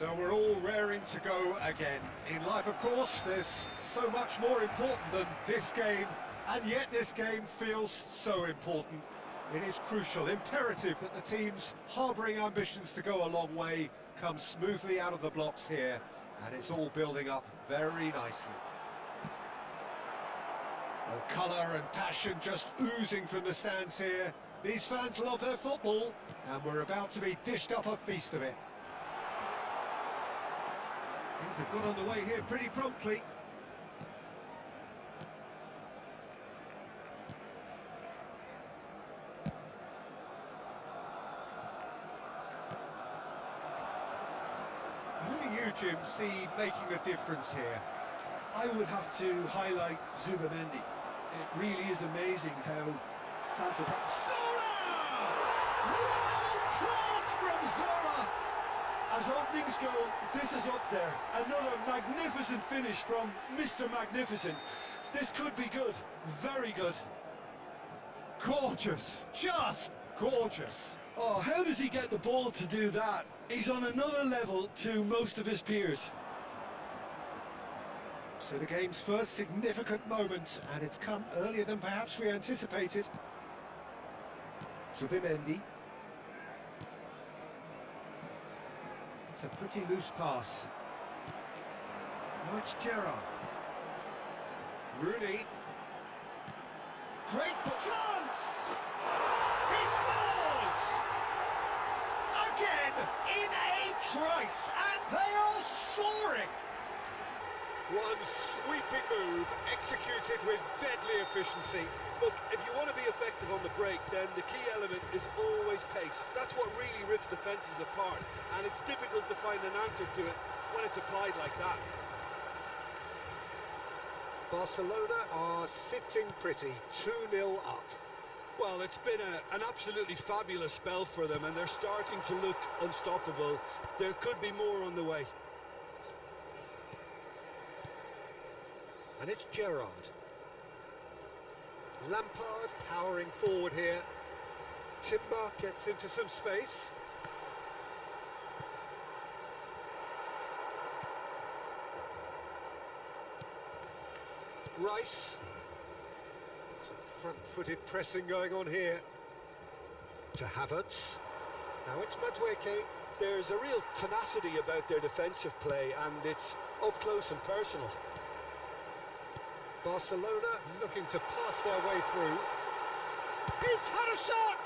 So we're all raring to go again. In life, of course, there's so much more important than this game, and yet this game feels so important. It is crucial, imperative that the teams harbouring ambitions to go a long way come smoothly out of the blocks here, and it's all building up very nicely. Well, colour and passion just oozing from the stands here. These fans love their football, and we're about to be dished up a feast of it. Things have got underway here pretty promptly. Who do you, Jim, see making a difference here? I would have to highlight Zubamendi. It really is amazing how Sansebastian... Zola! World class from Zola! As openings go, this is up there. Another magnificent finish from Mr. Magnificent. This could be good, very good. Gorgeous, just gorgeous. Oh, how does he get the ball to do that? He's on another level to most of his peers. So the game's first significant moment, and it's come earlier than perhaps we anticipated. Zubamendi. It's a pretty loose pass. Now it's Gerrard. Rooney. Great chance! He scores! Again, in a trice, and they are soaring! One sweeping move, executed with deadly efficiency. Look, if you want to be effective on the break, then the key element is always pace. That's what really rips defences apart, and it's difficult to find an answer to it when it's applied like that. Barcelona are sitting pretty, 2-0 up. Well, it's been an absolutely fabulous spell for them, and they're starting to look unstoppable. There could be more on the way. And it's Gerrard. Lampard powering forward here. Timber gets into some space. Rice. Some front-footed pressing going on here. To Havertz. Now it's Madueke. There's a real tenacity about their defensive play, and it's up close and personal. Barcelona looking to pass their way through. He's had a shot!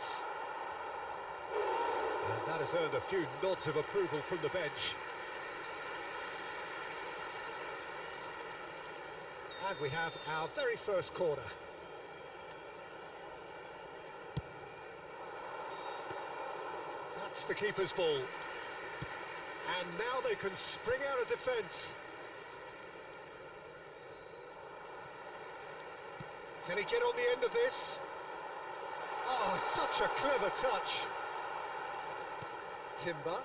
And that has earned a few nods of approval from the bench. And we have our very first corner. That's the keeper's ball. And now they can spring out of defence. Can he get on the end of this? Oh, such a clever touch. Timber.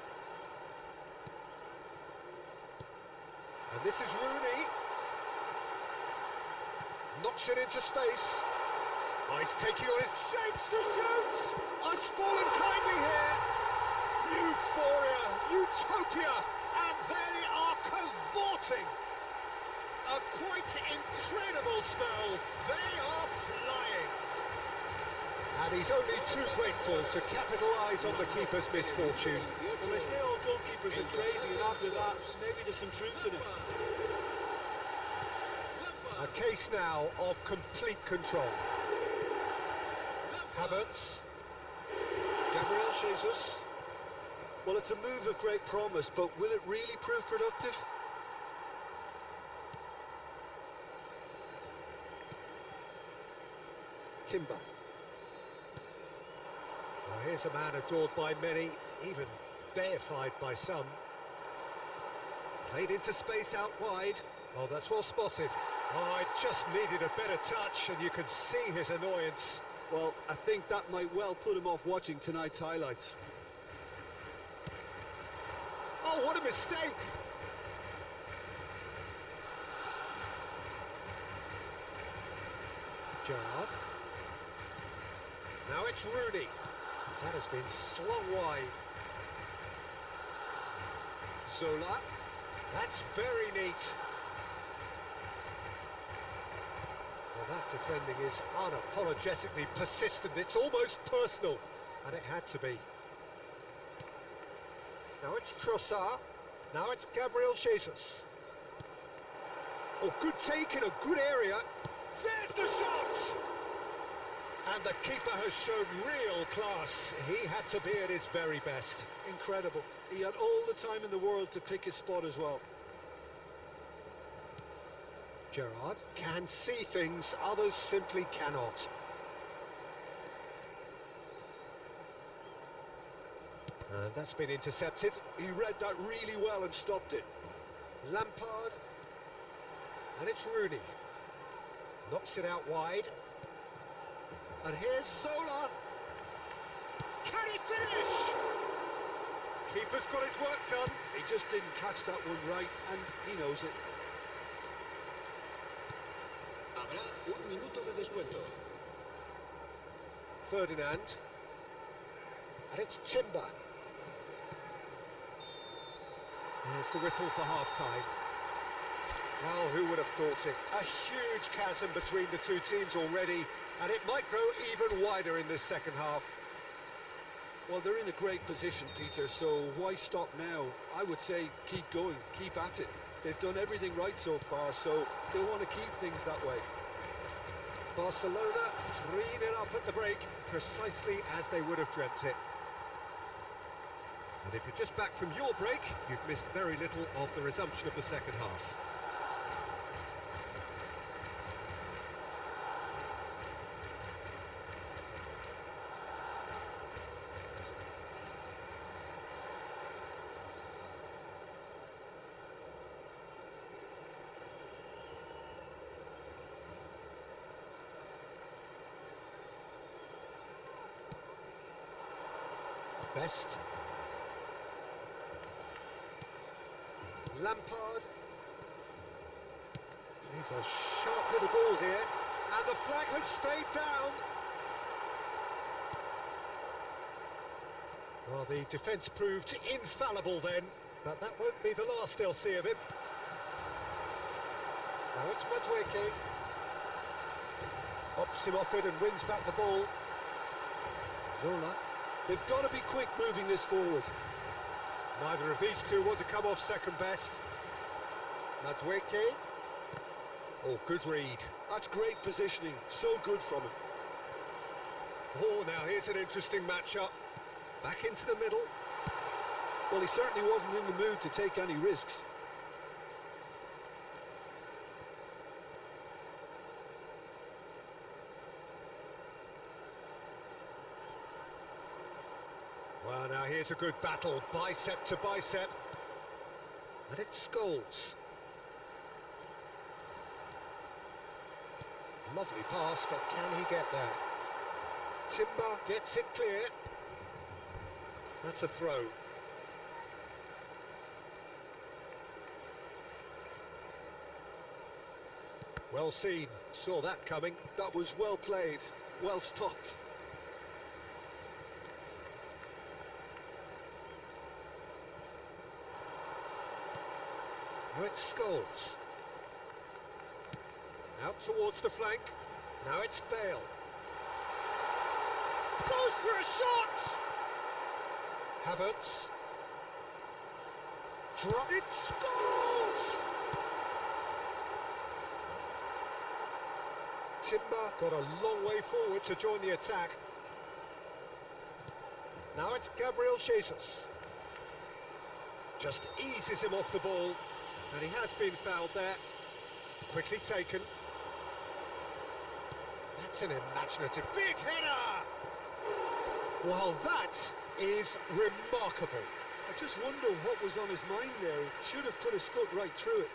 And this is Rooney. Knocks it into space. Oh, he's taking on his shapes to shoot! Oh, it's fallen kindly here. Euphoria, utopia, and they are cavorting. A quite incredible spell. They are flying. And he's only too grateful to capitalise on the keeper's misfortune. Well, they say all goalkeepers are crazy, and after that, maybe there's some truth in it. A case now of complete control. Havertz. Gabriel Jesus. Well, it's a move of great promise, but will it really prove productive? Timber. Well, here's a man adored by many, even deified by some. Played into space out wide. Oh, that's well spotted. Oh, it just needed a better touch, and you can see his annoyance. Well, I think that might well put him off watching tonight's highlights. Oh, what a mistake! Gerrard. Now it's Rooney. That has been slung wide. Zola. That's very neat. Well, that defending is unapologetically persistent. It's almost personal, and it had to be. Now it's Trossard. Now it's Gabriel Jesus. Oh, good take in a good area. There's the shot! And the keeper has shown real class. He had to be at his very best. Incredible. He had all the time in the world to pick his spot as well. Gerrard can see things others simply cannot. And that's been intercepted. He read that really well and stopped it. Lampard. And it's Rooney. Knocks it out wide. And here's Zola. Can he finish? Keeper's got his work done. He just didn't catch that one right, and he knows it. Habrá un minuto de descuento. Ferdinand. And it's Timber. There's the whistle for half-time. Well, who would have thought it? A huge chasm between the two teams already, and it might grow even wider in this second half. Well, they're in a great position, Peter, so why stop now? I would say keep going, keep at it. They've done everything right so far, so they want to keep things that way. Barcelona 3-0 up at the break, precisely as they would have dreamt it. And if you're just back from your break, you've missed very little of the resumption of the second half. Best. Lampard. He's a sharp little ball here, and the flag has stayed down. Well, the defence proved infallible then, but that won't be the last they'll see of him. Now it's Madueke. Ops him off it and wins back the ball. Zola. They've got to be quick moving this forward. Neither of these two want to come off second best. Madueke. Oh, good read. That's great positioning. So good from him. Oh, now here's an interesting matchup. Back into the middle. Well, he certainly wasn't in the mood to take any risks. Well, now here's a good battle, bicep to bicep. And it's Scholes. Lovely pass, but can he get there? Timber gets it clear. That's a throw. Well seen, saw that coming. That was well played, well stopped. Now it's Scholes. Out towards the flank. Now it's Bale. Goes for a shot! Havertz. It scores! Timber got a long way forward to join the attack. Now it's Gabriel Jesus. Just eases him off the ball. And he has been fouled there. Quickly taken. That's an imaginative big header! Well, that is remarkable. I just wonder what was on his mind there. He should have put his foot right through it.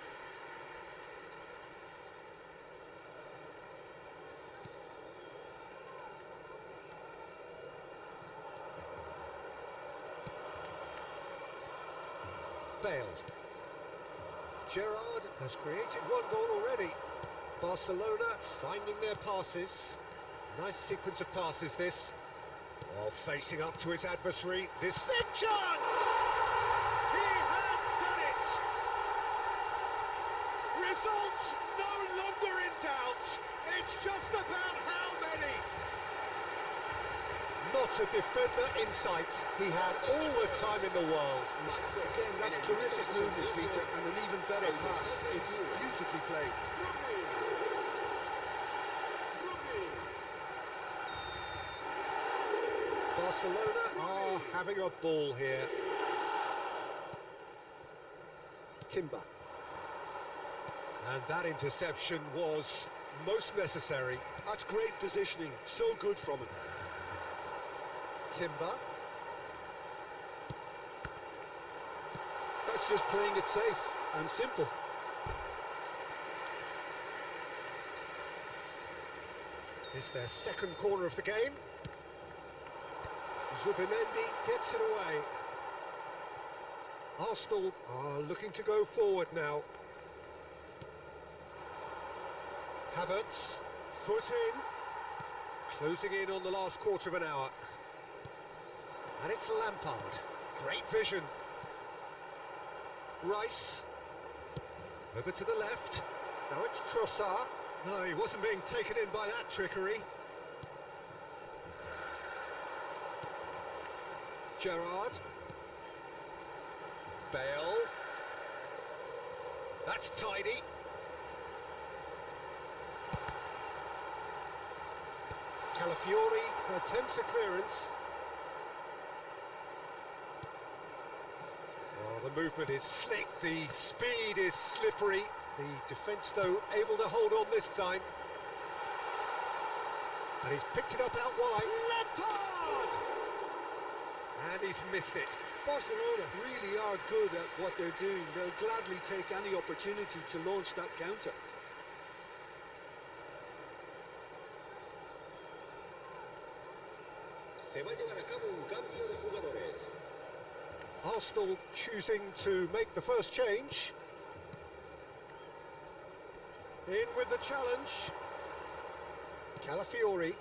Bale. Gerrard has created one goal already. Barcelona finding their passes. Nice sequence of passes this. While facing up to his adversary, this big chance! He has done It's no longer in doubt. It's just about how many. Not a defender in sight. He had all the time in the world. Again, that's terrific movement, Peter, and an even better pass. It's beautifully played. Barcelona are having a ball here. Timber. And that interception was most necessary. That's great positioning, so good from him. Timber. That's just playing it safe and simple. It's their second corner of the game. Zubimendi gets it away. Arsenal are looking to go forward now. Havertz, foot in. Closing in on the last quarter of an hour. And it's Lampard. Great vision. Rice. Over to the left. Now it's Trossard. No, he wasn't being taken in by that trickery. Gerrard. Bale. That's tidy. Calafiori attempts a clearance. Oh, the movement is slick, the speed is slippery. The defence, though, able to hold on this time. And he's picked it up out wide. Lampard! And he's missed it. Barcelona really are good at what they're doing. They'll gladly take any opportunity to launch that counter. Se va a llevar a cabo un cambio de jugadores. Arsenal choosing to make the first change. In with the challenge. Calafiori.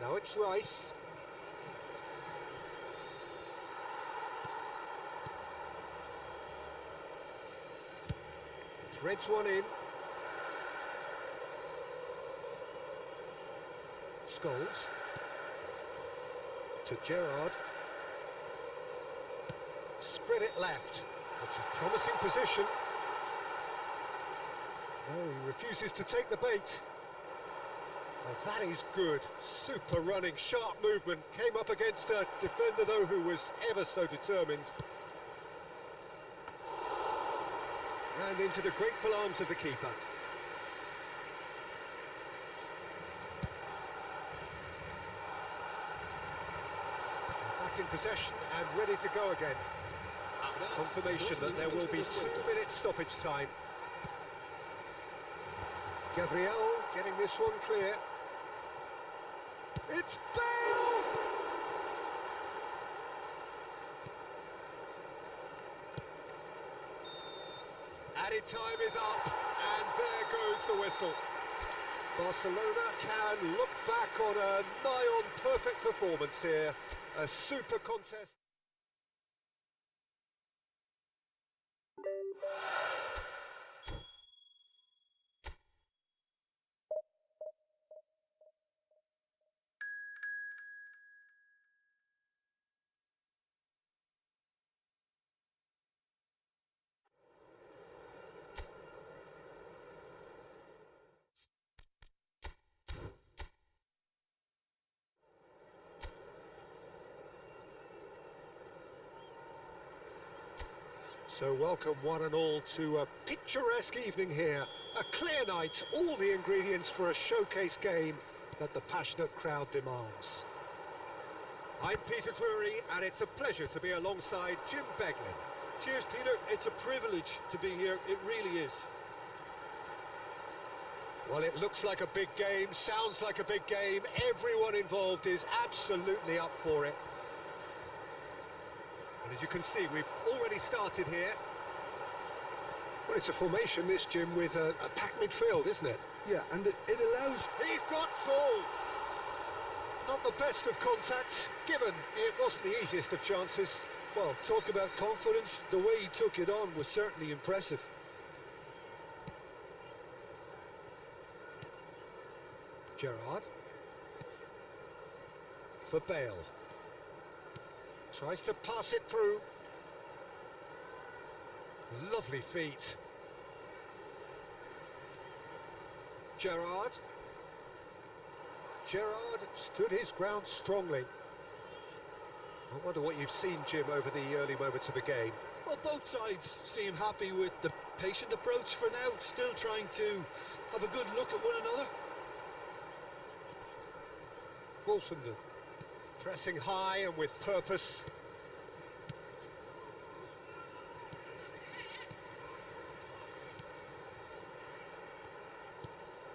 Now it's Rice. Threads one in. Scholes. To Gerrard. Spread it left. It's a promising position. No, he refuses to take the bait. Well, that is good. Super running, sharp movement. Came up against a defender, though, who was ever so determined. And into the grateful arms of the keeper. Back in possession and ready to go again. Confirmation that there will be 2 minutes stoppage time. Gabriel getting this one clear. It's Bale! Added time is up, and there goes the whistle. Barcelona can look back on a nigh-on perfect performance here. A super contest. So welcome one and all to a picturesque evening here. A clear night, all the ingredients for a showcase game that the passionate crowd demands. I'm Peter Drury, and it's a pleasure to be alongside Jim Beglin. Cheers, Peter. It's a privilege to be here. It really is. Well, it looks like a big game, sounds like a big game. Everyone involved is absolutely up for it. And as you can see, we've already started here. Well, it's a formation, this, Jim, with a packed midfield, isn't it? Yeah, and it allows... He's got tall. Not the best of contact, given it wasn't the easiest of chances. Well, talk about confidence. The way he took it on was certainly impressive. Gerrard. For Bale. Tries to pass it through. Lovely feet. Gerrard. Gerrard stood his ground strongly. I wonder what you've seen, Jim, over the early moments of the game. Well, both sides seem happy with the patient approach for now, still trying to have a good look at one another. Wolfenden pressing high and with purpose.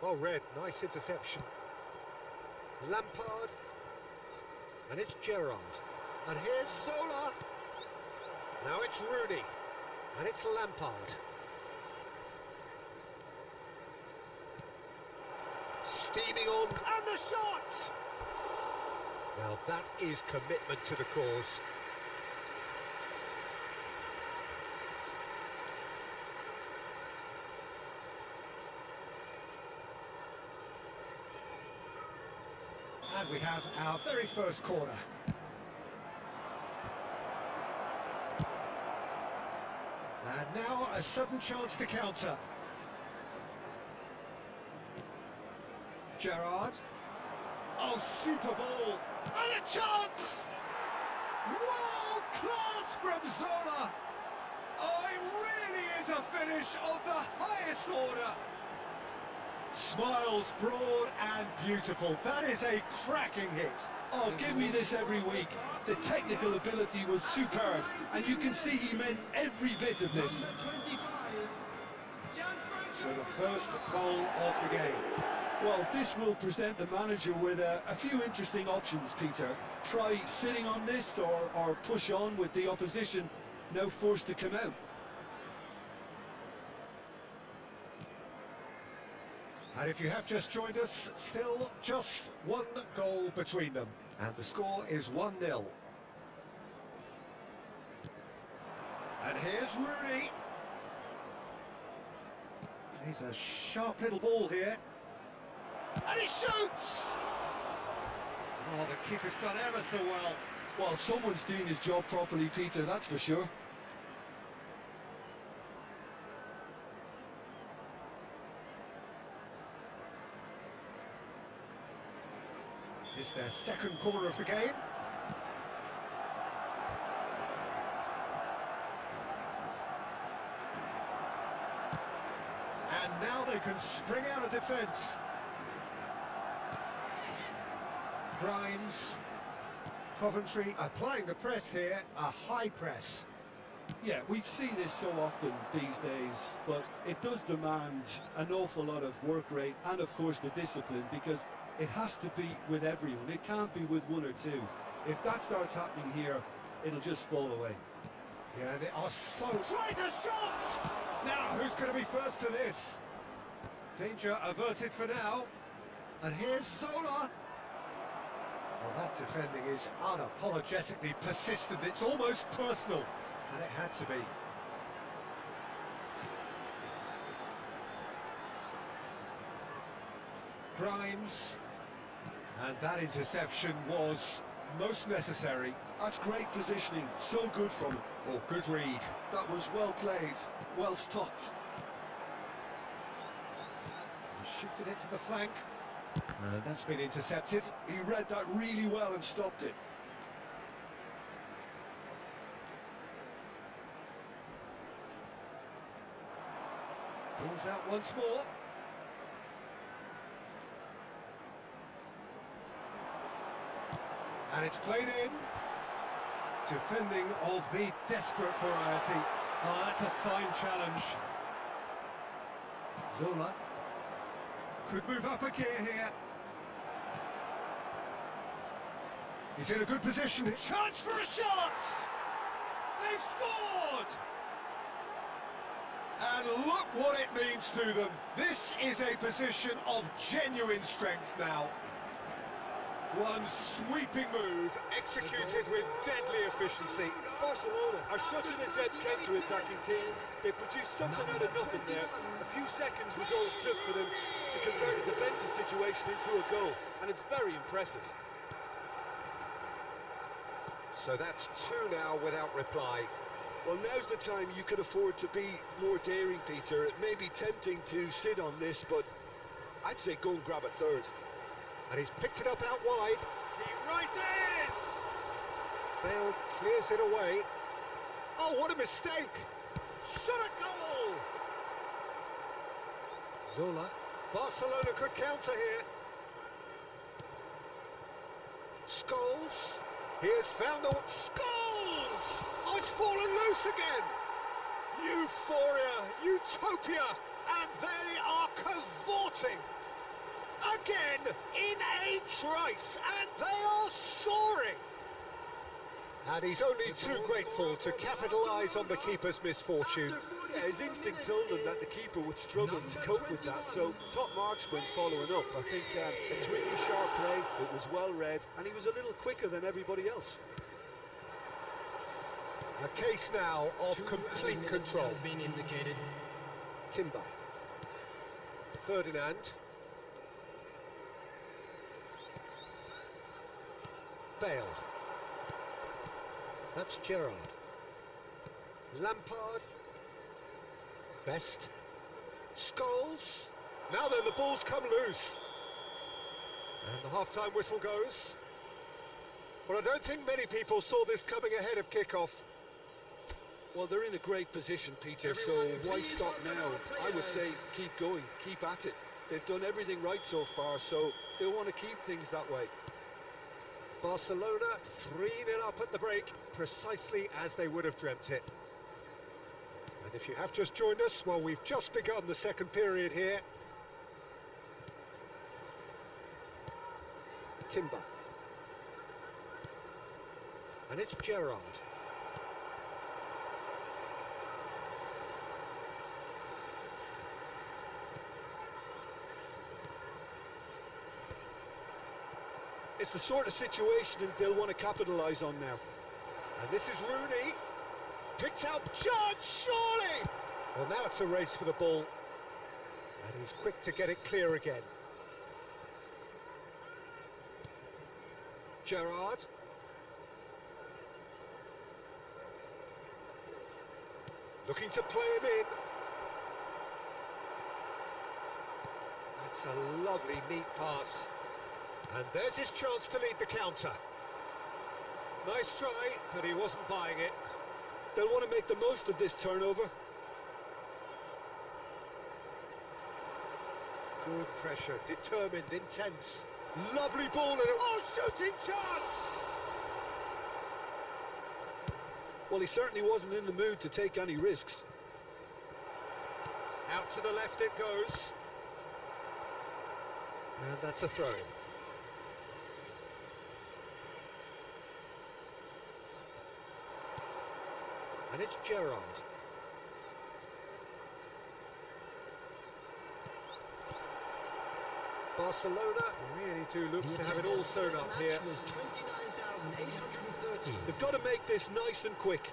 Well read, nice interception. Lampard, and it's Gerrard, and here's Zola. Now it's Rooney, and it's Lampard. Steaming on, and the shot! Now that is commitment to the cause. And we have our very first corner. And now a sudden chance to counter. Gerrard. Oh, super ball. And a chance! World class from Zola! Oh, it really is a finish of the highest order. Smiles broad and beautiful. That is a cracking hit. Oh, give me this every week. The technical ability was superb, and you can see he meant every bit of this. So the first goal of the game. Well, this will present the manager with a few interesting options, Peter. Try sitting on this or push on with the opposition, now forced to come out. And if you have just joined us, still just one goal between them. And the score is 1-0. And here's Rooney. He's a sharp little ball here. And he shoots! Oh, the keeper's done ever so well. Well, someone's doing his job properly, Peter, that's for sure. It's their second corner of the game. And now they can spring out of defence. Grimes. Coventry applying the press here, a high press. Yeah, we see this so often these days, but it does demand an awful lot of work rate and, of course, the discipline, because it has to be with everyone. It can't be with one or two. If that starts happening here, it'll just fall away. Yeah, they are so... Tries a shot! Now, who's going to be first to this? Danger averted for now. And here's Zola. Well, that defending is unapologetically persistent. It's almost personal. And it had to be. Grimes. And that interception was most necessary. That's great positioning, so good from him. Oh, good read. That was well played, well stopped. He shifted it to the flank. And that's been intercepted. He read that really well and stopped it. Pulls out once more. And it's played in. Defending of the desperate variety. Oh, that's a fine challenge. Zola could move up a gear here. He's in a good position. Chance for a shot! They've scored! And look what it means to them. This is a position of genuine strength now. One sweeping move, executed with deadly efficiency. Barcelona are such an adept counter-attacking team. They produced something out of nothing there. A few seconds was all it took for them to convert a defensive situation into a goal, and it's very impressive. So that's two now without reply. Well, now's the time you could afford to be more daring, Peter. It may be tempting to sit on this, but I'd say go and grab a third. And he's picked it up out wide. He rises! Bale clears it away. Oh, what a mistake! Shot a goal! Zola. Barcelona could counter here. Scholes. He has found the... Scholes! Oh, it's fallen loose again! Euphoria, utopia, and they are cavorting. Again, in a trice, and they are soaring. And he's only too grateful to capitalise on the keeper's misfortune. Yeah, his instinct told him that the keeper would struggle to cope with that, so top marks for him following up. I think it's really sharp play, it was well read, and he was a little quicker than everybody else. A case now of complete control. Has been indicated. Timber. Ferdinand. Bale. That's Gerrard. Lampard. Best. Scholes. Now then, the ball's come loose. And the half-time whistle goes. Well, I don't think many people saw this coming ahead of kick-off. Well, they're in a great position, Peter, so why stop now? I would say keep going, keep at it. They've done everything right so far, so they'll want to keep things that way. Barcelona 3-0 up at the break, precisely as they would have dreamt it. And if you have just joined us, well, we've just begun the second period here. Timber. And it's Gerrard. It's the sort of situation they'll want to capitalise on now. And this is Rooney. Picked out Judge, surely! Well, now it's a race for the ball. And he's quick to get it clear again. Gerrard. Looking to play him in. That's a lovely, neat pass. And there's his chance to lead the counter. Nice try, but he wasn't buying it. They'll want to make the most of this turnover. Good pressure, determined, intense. Lovely ball and oh, shooting chance! Well, he certainly wasn't in the mood to take any risks. Out to the left it goes. And that's a throw. And it's Gerrard. Barcelona really do look to have it all sewn up here. Was 29,830. They've got to make this nice and quick.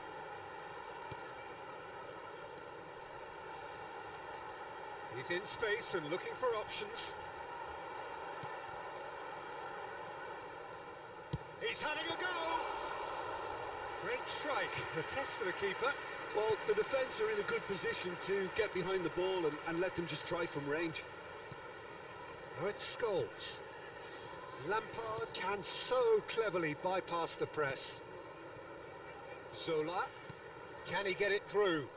He's in space and looking for options. He's having a go! Great strike, the test for the keeper. Well, the defence are in a good position to get behind the ball and let them just try from range. Now it's Scholes. Lampard can so cleverly bypass the press. Zola. Can he get it through?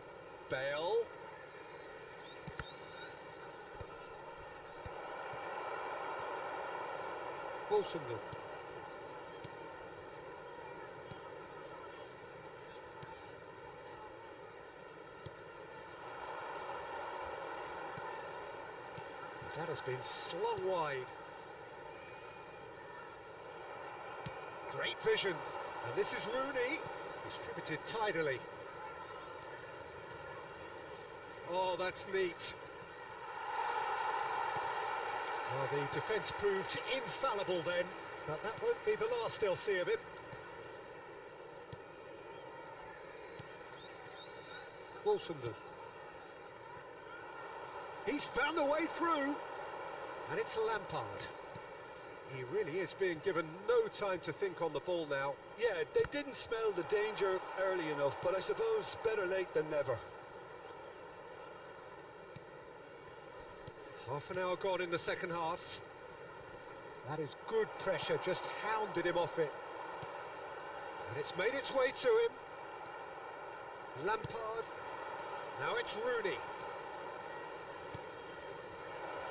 Bale. Wilson. That has been slung wide. Great vision. And this is Rooney. Distributed tidily. Oh, that's neat. Well, the defence proved infallible then. But that won't be the last they'll see of him. Wolfenden. He's found a way through. And it's Lampard. He really is being given no time to think on the ball now. Yeah, they didn't smell the danger early enough, but I suppose better late than never. Half an hour gone in the second half. That is good pressure, just hounded him off it. And it's made its way to him. Lampard. Now it's Rooney.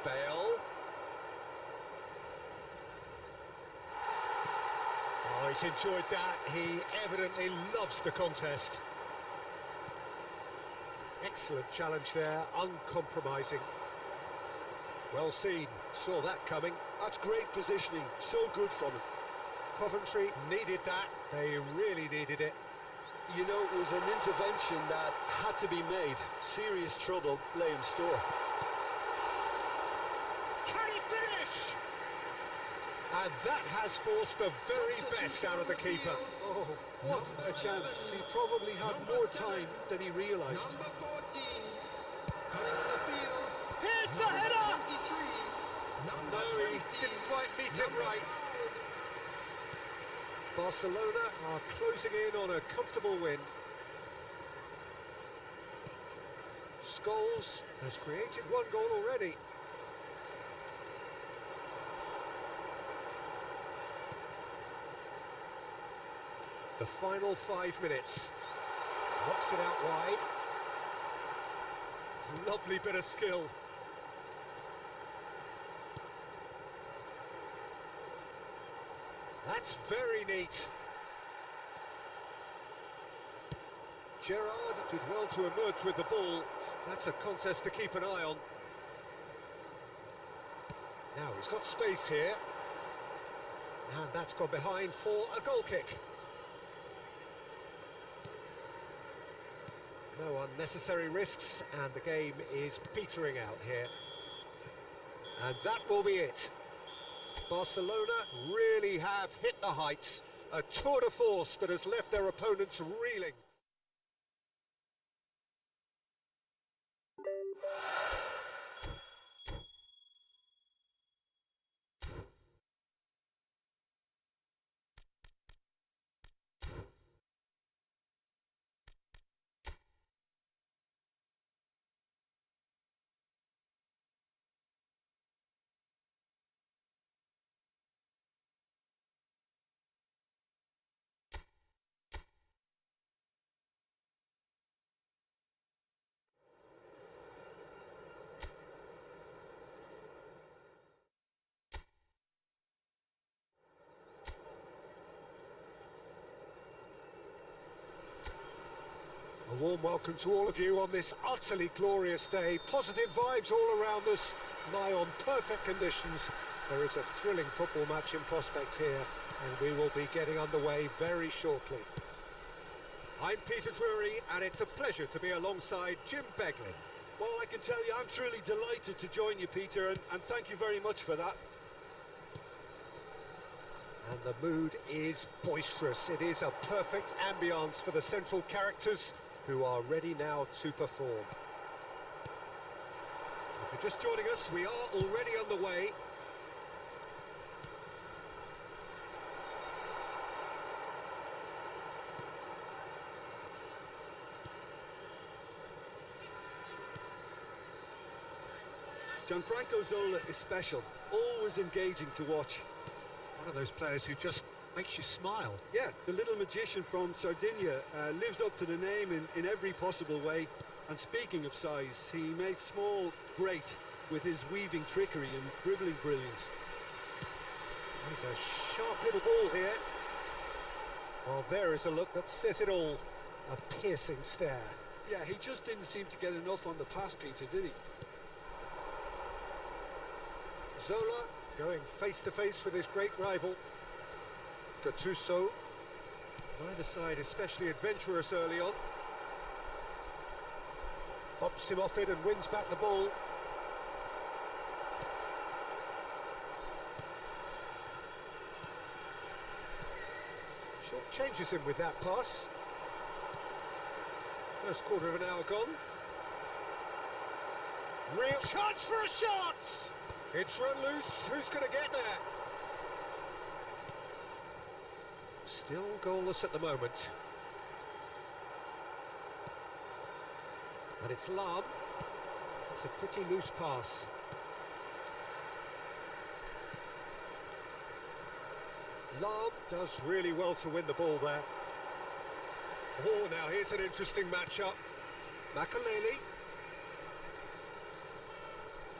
Bale. Oh, he's enjoyed that. He evidently loves the contest. Excellent challenge there, uncompromising. Well seen, saw that coming. That's great positioning, so good from him. Coventry needed that, they really needed it. You know, it was an intervention that had to be made. Serious trouble lay in store. Can he finish? And that has forced the very best out of the keeper. Oh, what a chance. He probably had more time than he realised. Number 14, coming on the field. Here's the header! 23, number No, he 20, didn't quite meet it right. Barcelona are closing in on a comfortable win. Scholes has created one goal already. The final 5 minutes. Knocks it out wide. Lovely bit of skill. That's very neat. Gerrard did well to emerge with the ball. That's a contest to keep an eye on. Now he's got space here. And that's gone behind for a goal kick. No unnecessary risks, and the game is petering out here. And that will be it. Barcelona really have hit the heights. A tour de force that has left their opponents reeling. A warm welcome to all of you on this utterly glorious day. Positive vibes all around us, nigh on perfect conditions. There is a thrilling football match in prospect here, and we will be getting underway very shortly. I'm Peter Drury, and it's a pleasure to be alongside Jim Beglin. Well, I can tell you I'm truly delighted to join you, Peter, and thank you very much for that. And the mood is boisterous. It is a perfect ambience for the central characters, who are ready now to perform. If you're just joining us, we are already underway. Gianfranco Zola is special, always engaging to watch. One of those players who just makes you smile. Yeah, the little magician from Sardinia lives up to the name in every possible way. And speaking of size, he made small great with his weaving trickery and dribbling brilliance. He's a sharp little ball here. Well, there is a look that says it all. A piercing stare. Yeah, he just didn't seem to get enough on the pass, Peter, did he? Zola going face to face with his great rival. Gattuso. Neither side especially adventurous early on. Bops him off it and wins back the ball. Short changes him with that pass. First quarter of an hour gone. Real chance for a shot! It's run loose. Who's going to get there? Still goalless at the moment. And it's Lam. It's a pretty loose pass. Lam does really well to win the ball there. Oh, now here's an interesting matchup. Makaleli.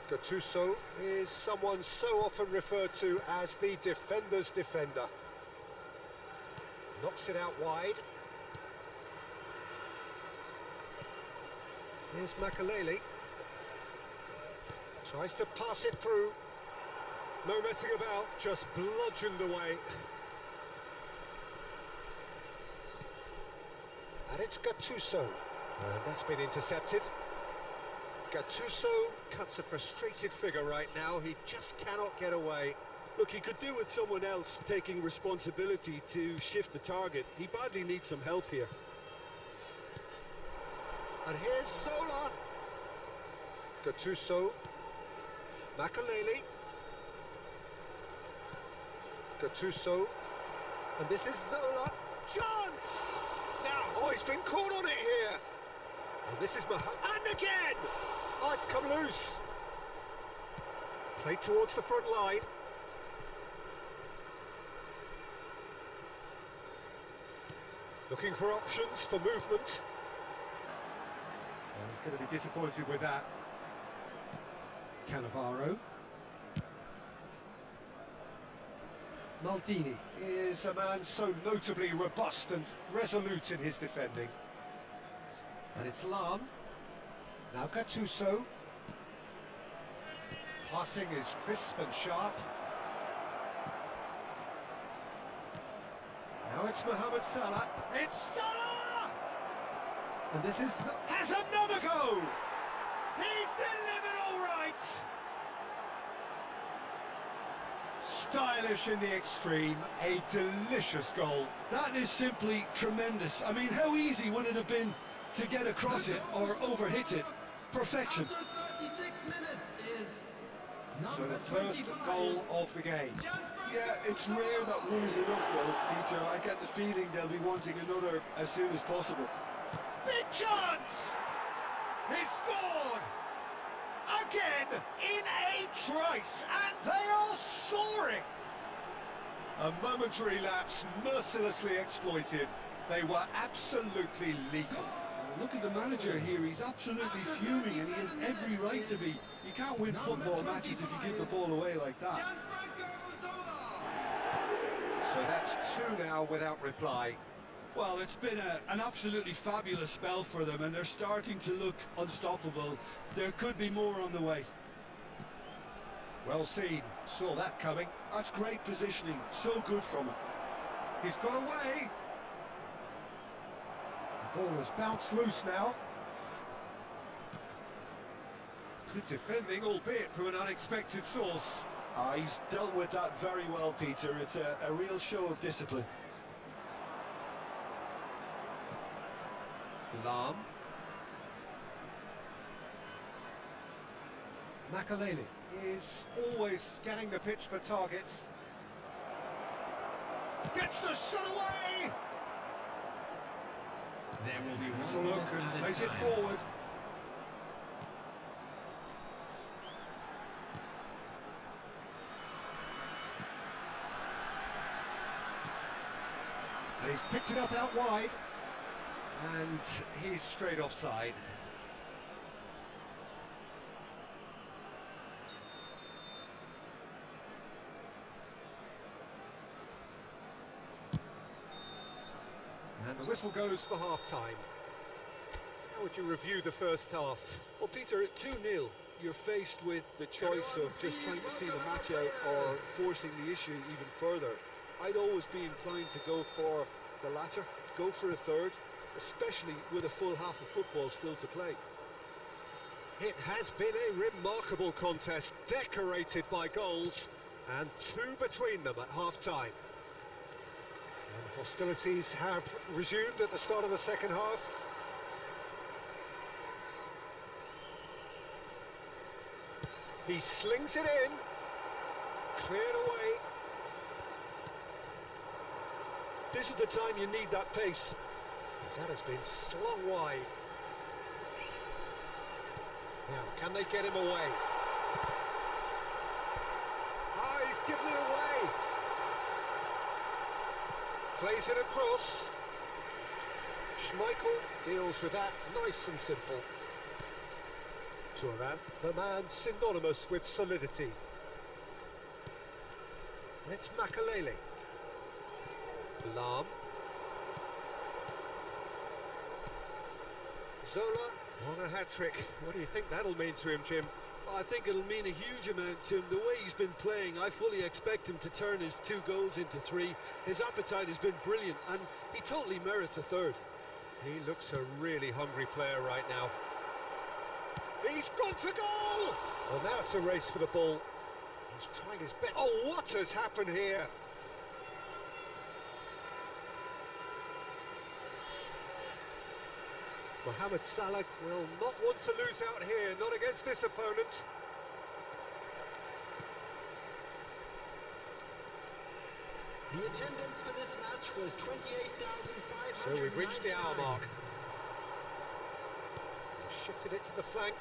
Gattuso is someone so often referred to as the defender's defender. Knocks it out wide. Here's Makaleli. Tries to pass it through. No messing about, just bludgeoned away. And it's Gattuso. And that's been intercepted. Gattuso cuts a frustrated figure right now. He just cannot get away. Look, he could do with someone else taking responsibility to shift the target. He badly needs some help here. And here's Zola. Gattuso. Makaleli. Gattuso. And this is Zola. Chance! Now, oh, he's been caught on it here. And this is Mohammed. And again! Oh, it's come loose. Played towards the front line. Looking for options for movement. Oh, he's going to be disappointed with that. Cannavaro. Maldini is a man so notably robust and resolute in his defending. And it's Lam. Now Gattuso. Passing is crisp and sharp. Now it's Mohamed Salah. It's Salah! And this is... has another go! He's delivered all right! Stylish in the extreme, a delicious goal. That is simply tremendous. I mean, how easy would it have been to get across it or overhit it? Perfection. After 36 minutes is So number the first 25. goal of the game. Yeah, it's rare that one is enough though, Peter. I get the feeling they'll be wanting another as soon as possible. Big chance! He's scored! Again, in a trice, and they are soaring! A momentary lapse mercilessly exploited. They were absolutely lethal. Look at the manager here, he's absolutely fuming and he has every right to be. You can't win football matches if you give the ball away like that. So that's two now without reply. Well, it's been an absolutely fabulous spell for them and they're starting to look unstoppable. There could be more on the way. Well seen, saw that coming. That's great positioning, so good from him. He's got away. The ball has bounced loose now. Good defending, albeit from an unexpected source. He's dealt with that very well, Peter. It's a real show of discipline. Lam. Makaleli is always scanning the pitch for targets. Gets the shot away! There will be Has a one look minute and added plays it time. forward. And he's picked it up out wide. And he's straight offside. And the whistle goes for half-time. How would you review the first half? Well, Peter, at 2-0, you're faced with the choice of just trying to see the match out or forcing the issue even further. I'd always be inclined to go for the latter, go for a third, especially with a full half of football still to play. It has been a remarkable contest, decorated by goals, and two between them at half-time. And Hostilities have resumed at the start of the second half. He slings it in. Cleared away. This is the time you need that pace. That has been slung wide. Now, can they get him away? Ah, he's given it away. Plays it across. Schmeichel deals with that nice and simple. Thuram, the man synonymous with solidity. And it's Makalele. Lam. Zola on a hat-trick. What do you think that'll mean to him, Jim? I think it'll mean a huge amount to him. The way he's been playing, I fully expect him to turn his 2 goals into 3. His appetite has been brilliant, and he totally merits a third. He looks a really hungry player right now. He's gone for goal! Well, now it's a race for the ball. He's trying his best. Oh, what has happened here? Mohamed Salah will not want to lose out here, not against this opponent. The attendance for this match was 28,500. So we've reached the hour mark. Shifted it to the flank.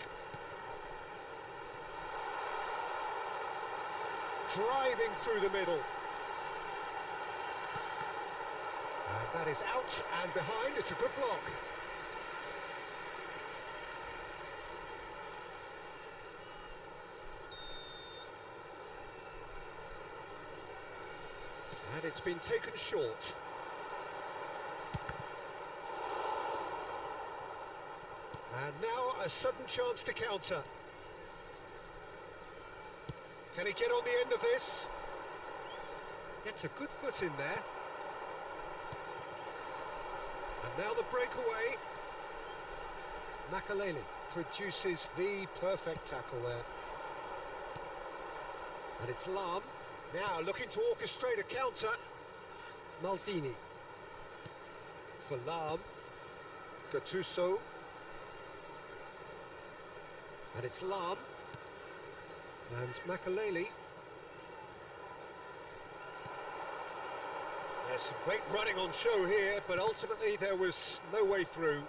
Driving through the middle. And that is out and behind. It's a good block. And it's been taken short. And now a sudden chance to counter. Can he get on the end of this? Gets a good foot in there. And now the breakaway. Makalele produces the perfect tackle there. And it's Lam. Now looking to orchestrate a counter. Maldini. For Lam. Gattuso. And it's Lam. And Makalele. There's some great running on show here, but ultimately there was no way through.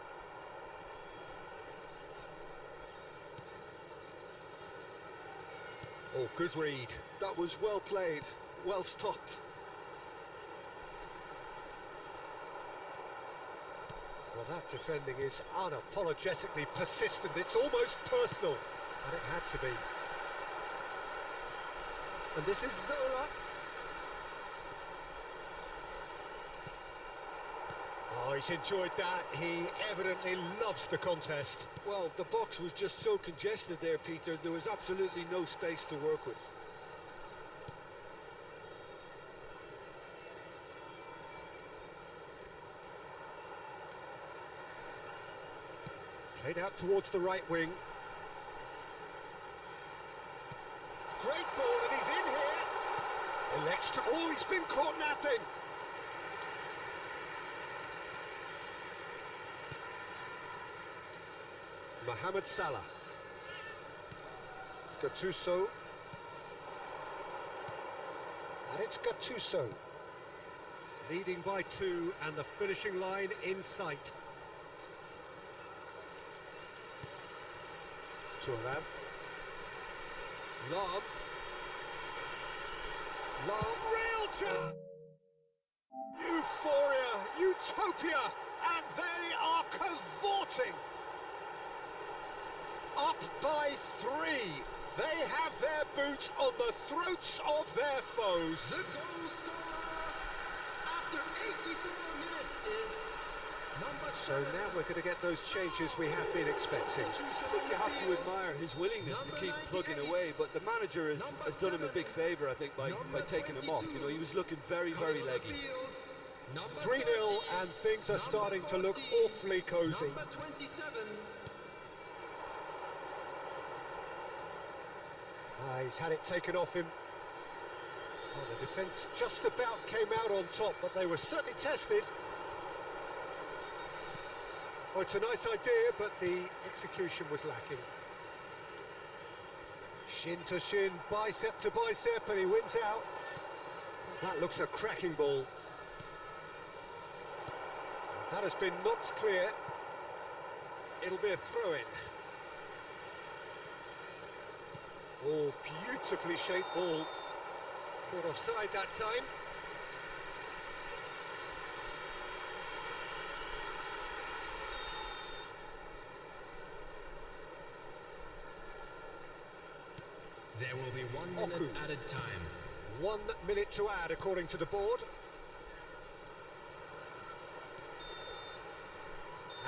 Oh, good read. That was well played, well stopped. Well, that defending is unapologetically persistent. It's almost personal, and it had to be. And this is Zola. Oh, he's enjoyed that. He evidently loves the contest. Well, the box was just so congested there, Peter. There was absolutely no space to work with. Played out towards the right wing. Great ball, and he's in here. Elects to... Oh, he's been caught napping. Mohamed Salah. Gattuso. And it's Gattuso. Leading by 2 and the finishing line in sight. Thuram. Lam. Real chance! Euphoria, utopia, and they are cavorting. Up by 3. They have their boots on the throats of their foes. The goal scorer after 84 minutes is number 7. So now we're going to get those changes we have been expecting. I think you have to admire his willingness to keep plugging away, but the manager has done him a big favour, I think, by taking him off. You know, he was looking very, very leggy. 3-0, and things are starting to look awfully cosy. Number 27. He's had it taken off him. Well, the defence just about came out on top, but they were certainly tested. Oh, it's a nice idea, but the execution was lacking. Shin to shin, bicep to bicep, and he wins out. That looks a cracking ball. That has been knocked clear. It'll be a throw-in. Oh, beautifully shaped ball. Caught offside that time. There will be 1 minute added time. 1 minute to add, according to the board.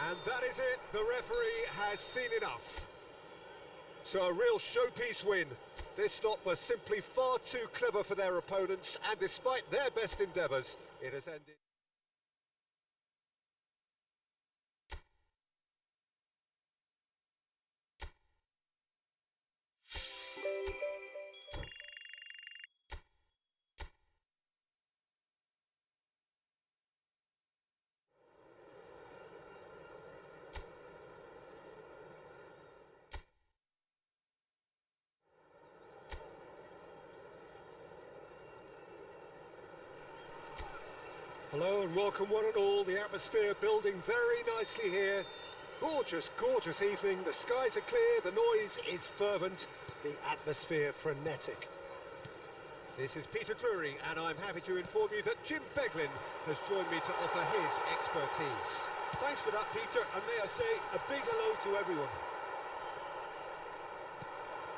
And that is it. The referee has seen enough. So a real showpiece win. This lot were simply far too clever for their opponents, and despite their best endeavours, it has ended. Hello and welcome one and all. The atmosphere building very nicely here. Gorgeous, gorgeous evening. The skies are clear, the noise is fervent, the atmosphere frenetic. This is Peter Drury, and I'm happy to inform you that Jim Beglin has joined me to offer his expertise. Thanks for that, Peter, and may I say a big hello to everyone.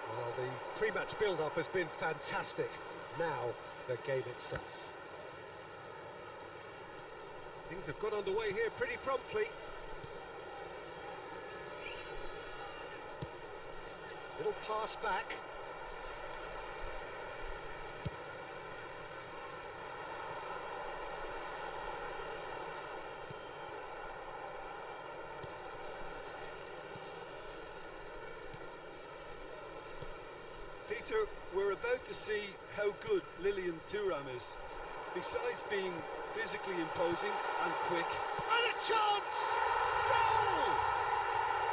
Well, the pre-match build-up has been fantastic. Now, the game itself. Things have got underway here pretty promptly. Little pass back. Peter, we're about to see how good Lilian Thuram is. Besides being physically imposing and quick. And a chance! Goal!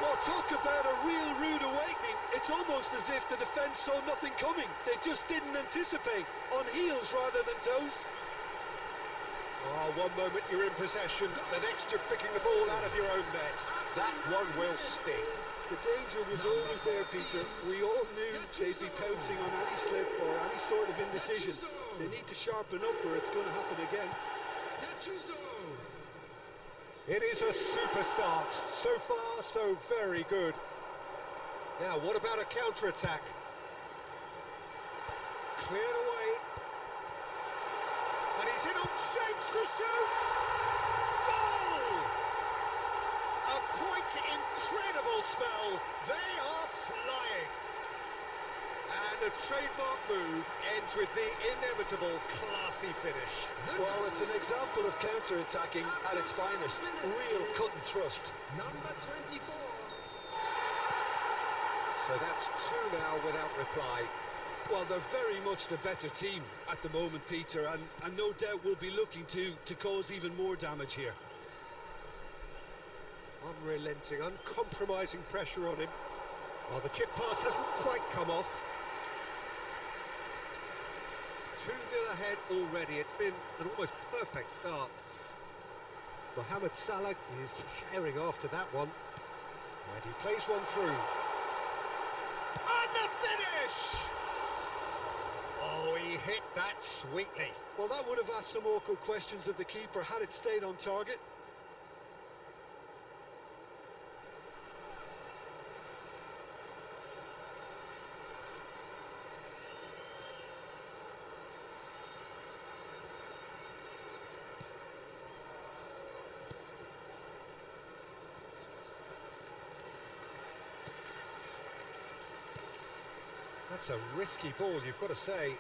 Well, talk about a real rude awakening. It's almost as if the defence saw nothing coming. They just didn't anticipate. On heels rather than toes. Oh, one moment you're in possession, the next you're picking the ball out of your own net. That one will sting. The danger was always there, Peter. We all knew they'd be pouncing on any slip or any sort of indecision. They need to sharpen up or it's going to happen again. It is a super start. So far, so very good. Now, what about a counter-attack? Cleared away. And he's in on shapes to shoot! Goal! A quite incredible spell. They are flying. And a trademark move ends with the inevitable classy finish. Well, it's an example of counter-attacking at its finest. Real cut and thrust. Number 24. So that's two now without reply. Well, they're very much the better team at the moment, Peter, and no doubt will be looking to cause even more damage here. Unrelenting, uncompromising pressure on him. Well, the chip pass hasn't quite come off. 2-0 ahead already. It's been an almost perfect start. Mohamed Salah is herring after that one. And he plays one through. And the finish! Oh, he hit that sweetly. Well, that would have asked some awkward questions of the keeper had it stayed on target. That's a risky ball, you've got to say.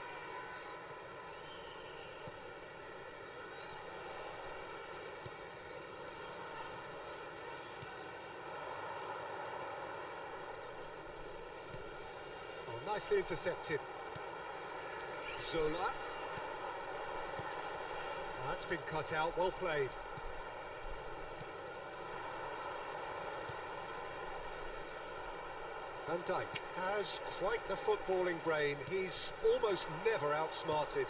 Oh, nicely intercepted. Zola. That's been cut out, well played. Van Dijk has quite the footballing brain. He's almost never outsmarted.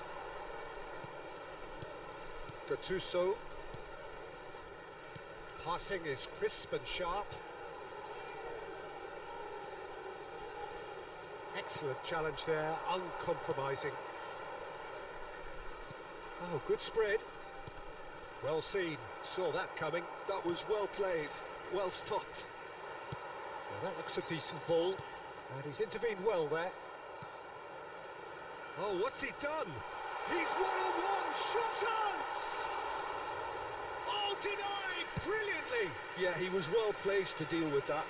Gattuso. Passing is crisp and sharp. Excellent challenge there, uncompromising. Oh, good spread. Well seen, saw that coming. That was well played, well stopped. Well, that looks a decent ball, and he's intervened well there. Oh, what's he done? He's one-on-one, shot chance! Oh, denied, brilliantly! Yeah, he was well placed to deal with that.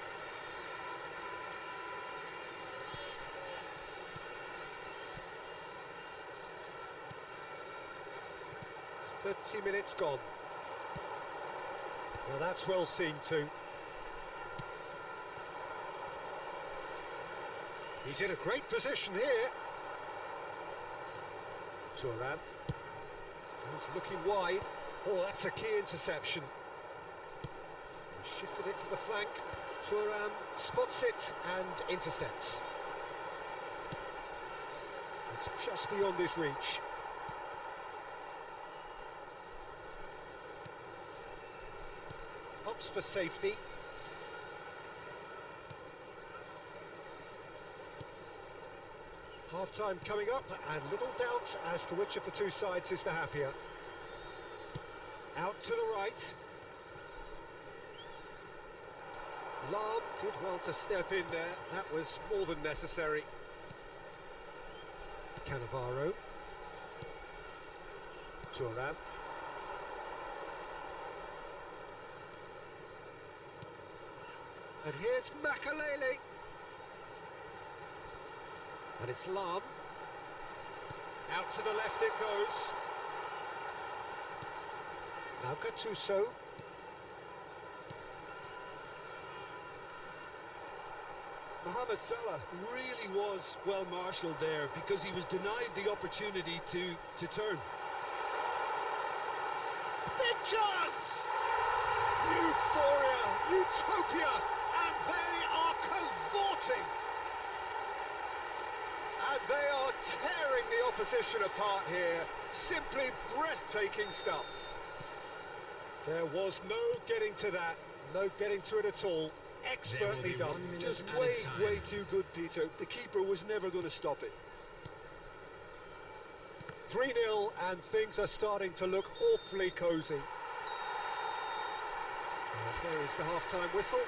"30 minutes gone." Well, that's well seen too. He's in a great position here. Thuram. He's looking wide. Oh, that's a key interception. He shifted it to the flank. Thuram spots it and intercepts. It's just beyond his reach. Opts for safety. Half-time coming up, and little doubt as to which of the two sides is the happier. Out to the right. Lahm did well to step in there. That was more than necessary. Cannavaro. Thuram. And here's Makalele. And it's Lahm. Out to the left it goes. Now Gattuso. Mohamed Salah really was well marshalled there because he was denied the opportunity to turn. Big chance! Euphoria, utopia, and they are cavorting. And they are tearing the opposition apart here. Simply breathtaking stuff. There was no getting to that, no getting to it at all. Expertly done. Just way too good, Peter. The keeper was never going to stop it. 3-0, and things are starting to look awfully cosy. And there is the half-time whistle.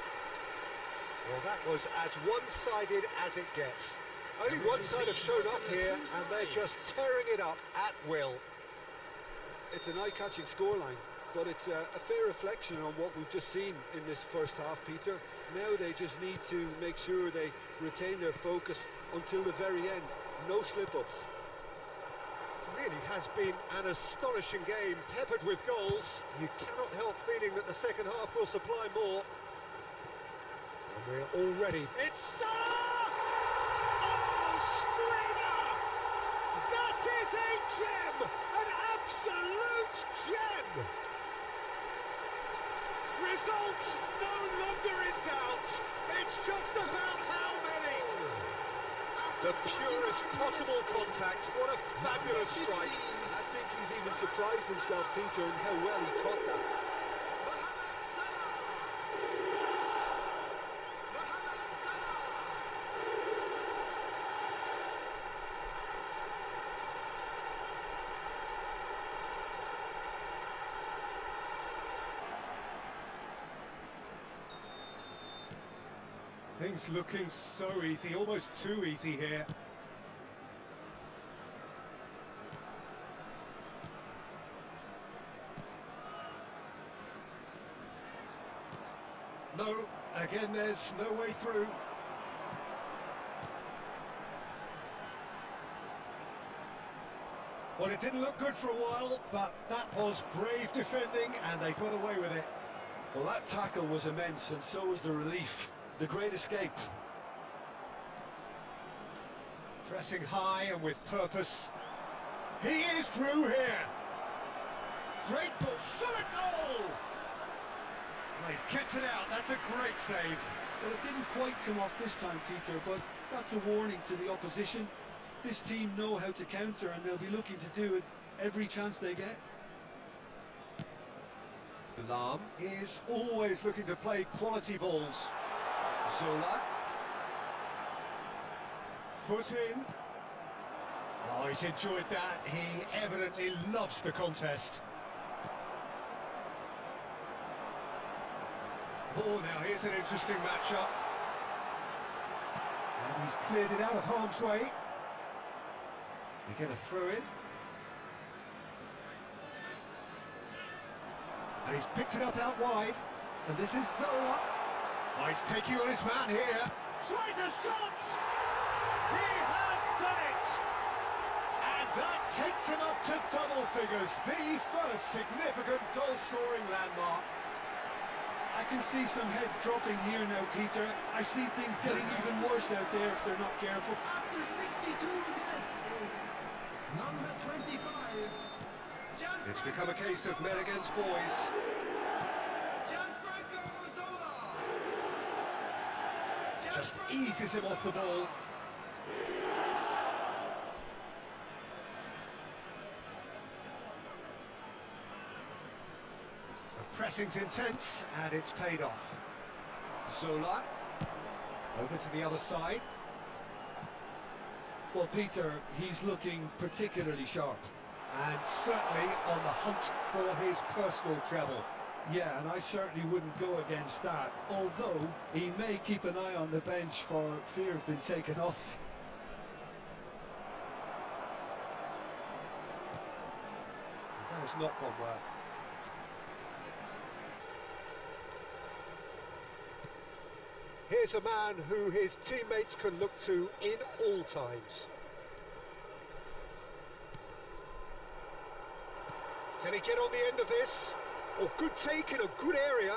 Well, that was as one-sided as it gets. Only one side have shown up here, and they're just tearing it up at will. It's an eye-catching scoreline, but it's a fair reflection on what we've just seen in this first half, Peter. Now they just need to make sure they retain their focus until the very end. No slip-ups. Really has been an astonishing game, peppered with goals. You cannot help feeling that the second half will supply more. And we're already... It's Salah! Oh, screamer! That is a gem! An absolute gem! Result no longer in doubt. It's just about how many. The purest possible contact. What a fabulous strike. I think he's even surprised himself, Peter, in how well he caught that. Things looking so easy, almost too easy here. No, again there's no way through. Well, it didn't look good for a while, but that was brave defending and they got away with it. Well, that tackle was immense, and so was the relief. The great escape. Pressing high and with purpose. He is through here. Great ball, shot a goal! Well, he's kept it out, that's a great save. Well, it didn't quite come off this time, Peter, but that's a warning to the opposition. This team know how to counter, and they'll be looking to do it every chance they get. Lam is always looking to play quality balls. Zola. Foot in. Oh, he's enjoyed that. He evidently loves the contest. Oh, now here's an interesting matchup. And he's cleared it out of harm's way. We get a throw in. And he's picked it up out wide. And this is Zola. Oh, he's taking on his man here. Tries a shot! He has done it! And that takes him up to double figures. The first significant goal-scoring landmark. I can see some heads dropping here now, Peter. I see things getting even worse out there if they're not careful. After 62 minutes is number 25. It's become a case of men against boys. Gianfranco Zola. Just eases him off the ball. The pressing's intense, and it's paid off. Zola. Over to the other side. Well, Peter, he's looking particularly sharp. And certainly on the hunt for his personal treble. Yeah, and I certainly wouldn't go against that, although he may keep an eye on the bench for fear of being taken off. That has not gone well. Here's a man who his teammates can look to in all times. Can he get on the end of this? Oh, good take in a good area.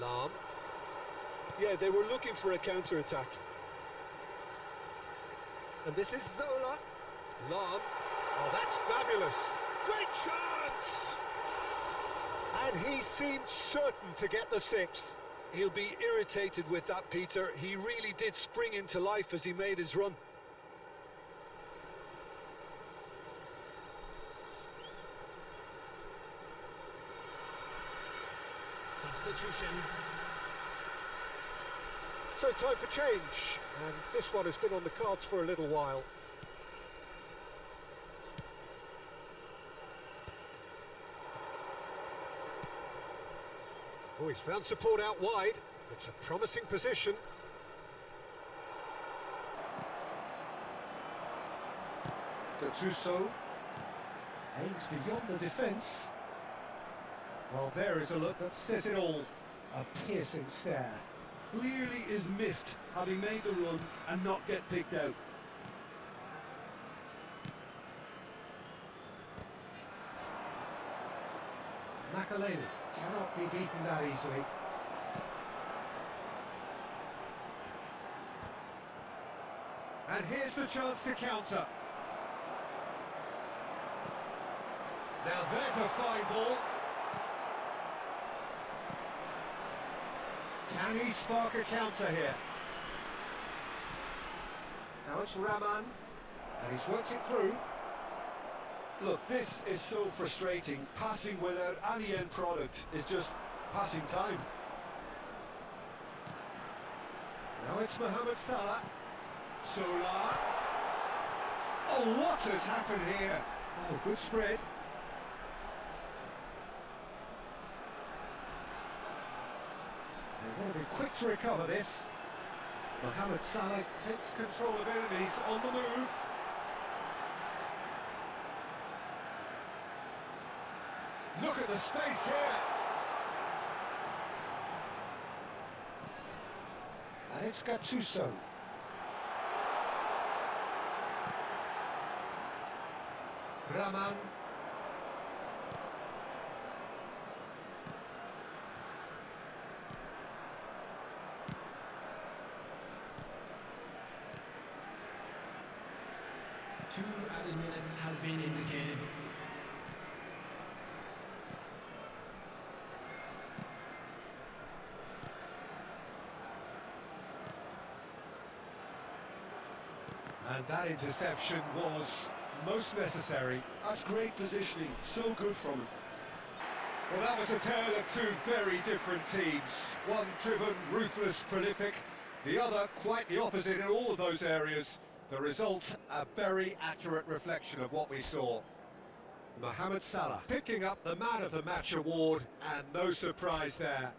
Lam. Yeah, they were looking for a counter-attack. And this is Zola. Lam. Oh, that's fabulous. Great chance! And he seemed certain to get the sixth. He'll be irritated with that, Peter. He really did spring into life as he made his run. Substitution. So time for change. And this one has been on the cards for a little while. Oh, he's found support out wide. It's a promising position. Gattuso aims beyond the defence. Well, there is a look that says it all. A piercing stare. Clearly is miffed, having made the run and not get picked out. Makaleli cannot be beaten that easily. And here's the chance to counter. Now there's a fine ball. Can he spark a counter here? Now it's Raman, and he's worked it through. Look, this is so frustrating. Passing without any end product is just passing time. Now it's Mohamed Salah. Salah. Oh, what has happened here? Oh, good spread. They want to be quick to recover this. Mohamed Salah takes control of enemies on the move. Look at the space here. And it's Gattuso. Raman. Two added minutes has been indicated. And that interception was most necessary. That's great positioning, so good from him. Well, that was a tale of two very different teams. One driven, ruthless, prolific. The other quite the opposite in all of those areas. The result, a very accurate reflection of what we saw. Mohamed Salah picking up the Man of the Match award, and no surprise there.